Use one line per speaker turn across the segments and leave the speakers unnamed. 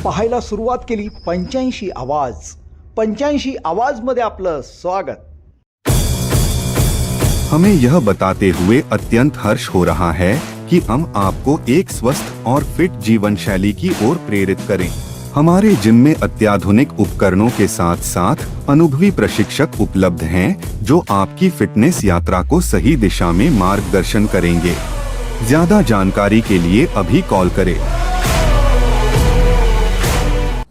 पाहायला सुरुवात केली 85 आवाज. 85 आवाज मध्ये आपलं स्वागत.
हमें यह बताते हुए अत्यंत हर्ष हो रहा है कि हम आपको एक स्वस्थ और फिट जीवन शैली की ओर प्रेरित करें. हमारे जिम में अत्याधुनिक उपकरणों के साथ साथ अनुभवी प्रशिक्षक उपलब्ध हैं जो आपकी फिटनेस यात्रा को सही दिशा में मार्गदर्शन करेंगे. ज्यादा जानकारी के लिए अभी कॉल करें.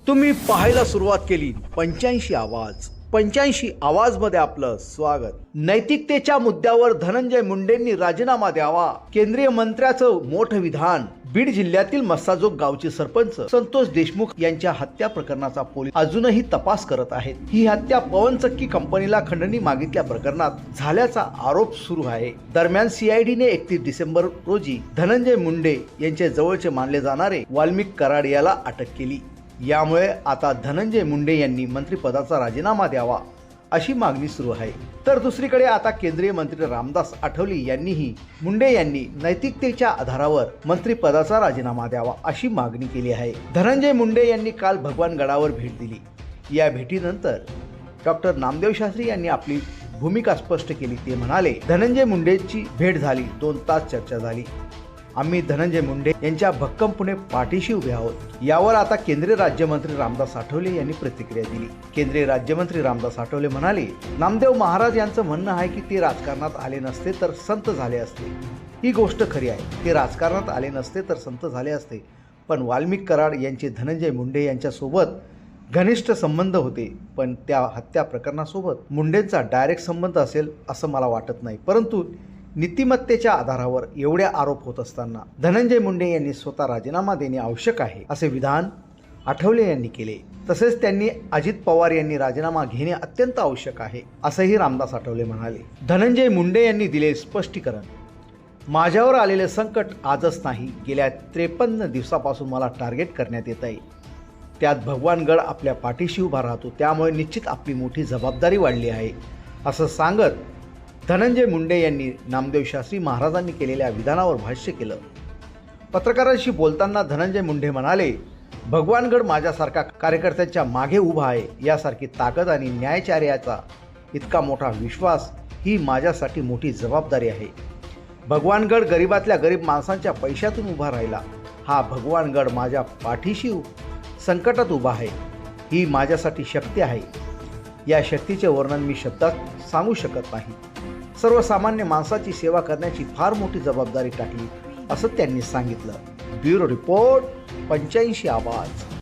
तुम्ही पाहायला सुरुवात केली 85 आवाज. 85 आवाज मध्ये आपलं स्वागत. नैतिकतेच्या मुद्द्यावर धनंजय मुंडेंनी राजीनामा द्यावा, केंद्रीय मंत्र्याचं मोठं विधान. बीड जिल्ह्यातील मस्साजोग गावचे सरपंच संतोष देशमुख यांच्या हत्या प्रकरणाचा पोलीस अजूनही तपास करत आहेत. ही हत्या पवन चक्की कंपनीला खंडणी मागितल्या प्रकरणात झाल्याचा आरोप सुरू आहे. दरम्यान सीआयडीने 31 डिसेंबर रोजी धनंजय मुंडे यांचे जवळचे मानले जाणारे वाल्मिक कराड याला अटक केली. यामुळे आता धनंजय मुंडे यांनी मंत्रिपदाचा राजीनामा द्यावा अशी मागणी सुरू आहे. तर दुसरीकडे आता केंद्रीय मंत्री रामदास आठवले यांनीही मुंडे यांनी नैतिकतेच्या आधारावर मंत्रिपदाचा राजीनामा द्यावा अशी मागणी केली आहे. धनंजय मुंडे यांनी काल भगवानगडावर भेट दिली. या भेटीनंतर डॉक्टर नामदेव शास्त्री यांनी आपली भूमिका स्पष्ट केली. ते म्हणाले, धनंजय मुंडेंची भेट झाली, 2 तास चर्चा झाली. आम्ही धनंजय मुंडे यांच्या भक्कमपणे पाठीशी उभे आहोत. यावर आता केंद्रीय राज्यमंत्री रामदास आठवले यांनी प्रतिक्रिया दिली. केंद्रीय राज्यमंत्री रामदास आठवले म्हणाले, नामदेव महाराज यांचं म्हणणं आहे की ते राजकारणात आले नसते तर संत झाले असते. ही गोष्ट खरी आहे. ते राजकारणात आले नसते तर संत झाले असते. पण वाल्मिक कराड यांचे धनंजय मुंडे यांच्यासोबत घनिष्ठ संबंध होते. पण त्या हत्या प्रकरणासोबत मुंडेंचा डायरेक्ट संबंध असेल असं मला वाटत नाही. परंतु नीतिमत्तेच्या आधारावर एवढे आरोप होत असताना धनंजय मुंडे यांनी स्वतः राजीनामा देणे आवश्यक आहे असे विधान आठवले यांनी केले. तसेच त्यांनी अजित पवार यांनी राजीनामा घेणे अत्यंत आवश्यक आहे असंही रामदास आठवले म्हणाले. धनंजय मुंडे यांनी दिले स्पष्टीकरण, माझ्यावर आलेले संकट आजच नाही, गेल्या 53 दिवसापासून मला टार्गेट करण्यात येत आहे. त्यात भगवानगड आपल्या पाठीशी उभा राहतो, त्यामुळे निश्चित आपली मोठी जबाबदारी वाढली आहे असं सांगत धनंजय मुंडे यांनी नामदेव शास्त्री महाराजांनी केलेल्या विधानावर भाष्य केलं. पत्रकारांशी बोलताना धनंजय मुंडे म्हणाले, भगवानगड माझ्यासारखा कार्यकर्त्यांच्या मागे उभा आहे. यासारखी ताकद आणि न्यायचार्याचा इतका मोठा विश्वास ही माझ्यासाठी मोठी जबाबदारी आहे. भगवानगड गरिबातल्या गरीब माणसांच्या पैशातून उभा राहिला. हा भगवानगड माझ्या पाठीशी संकटात उभा आहे. ही माझ्यासाठी शक्ती आहे. या शक्तीचे वर्णन मी शब्दात सांगू शकत नाही. सर्वसामान्य माणसाची सेवा करण्याची फार मोठी जबाबदारी टाकली असं त्यांनी सांगितलं. ब्युरो रिपोर्ट 85 आवाज.